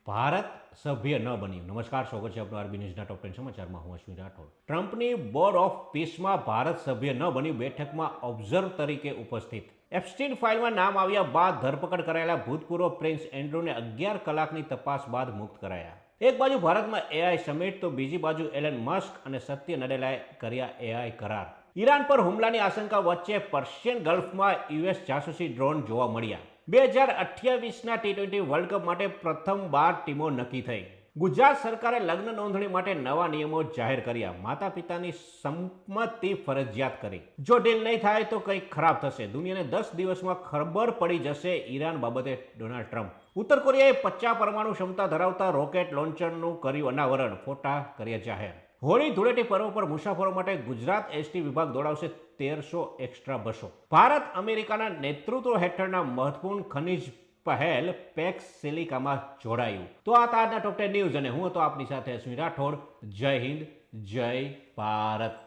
ભારત સભ્ય ન બન્યું. નમસ્કાર, સ્વાગત છે આપનું આરબી ન્યૂઝના ટોપ 10 સમાચારમાં. હું અશ્વિન રાઠોડ. ટ્રમ્પની બોર્ડ ઓફ પીસમાં ભારત સભ્ય ન બન્યું. બેઠકમાં ઓબ્ઝર્વ તરીકે ઉપસ્થિત. એપ્સ્ટીન ફાઇલમાં નામ આવ્યા બાદ ધરપકડ કરાયેલા ભૂતપૂર્વ પ્રિન્સ એન્ડ્રુને 11 કલાકની તપાસ બાદ મુક્ત કરાયા. એક બાજુ ભારતમાં એઆઈ સમિટ તો બીજી બાજુ એલન મસ્ક અને સત્ય નડેલાએ કર્યા એઆઈ કરાર. ઈરાન પર હુમલાની આશંકા વચ્ચે પર્શિયન ગલ્ફમાં યુએસ જાસૂસી ડ્રોન જોવા મળ્યા. 2028ના T20 વર્લ્ડ કપ માટે પ્રથમ 12 ટીમો નક્કી થઈ. ગુજરાત સરકારે લગ્ન નોંધણી માટે નવા નિયમો જાહેર કર્યા. માતા પિતાની સંમતિ ફરજિયાત કરી. જો ડીલ નહીં થાય તો કંઈક ખરાબ થશે. દુનિયાને 10 દિવસમાં ખબર પડી જશે. ઈરાન બાબતે ડોનાલ્ડ ટ્રમ્પ. ઉત્તર કોરિયાએ 50 પરમાણુ ક્ષમતા ધરાવતા રોકેટ લોન્ચરનું કર્યું અનાવરણ. ફોટા કર્યા જાહેર. હોળી ધૂળેટી પર્વ પર મુસાફરો માટે ગુજરાત એસટી વિભાગ દોડાવશે 1300 એક્સ્ટ્રા બસો. ભારત અમેરિકાના નેતૃત્વ હેઠળના મહત્વપૂર્ણ ખનિજ પહેલ પેક્સ સિલિકામાં જોડાયું. તો આ તાજના ટોપ 10 ન્યૂઝ અને હું હતો આપની સાથે અશ્વિન રાઠોડ. જય હિન્દ, જય ભારત.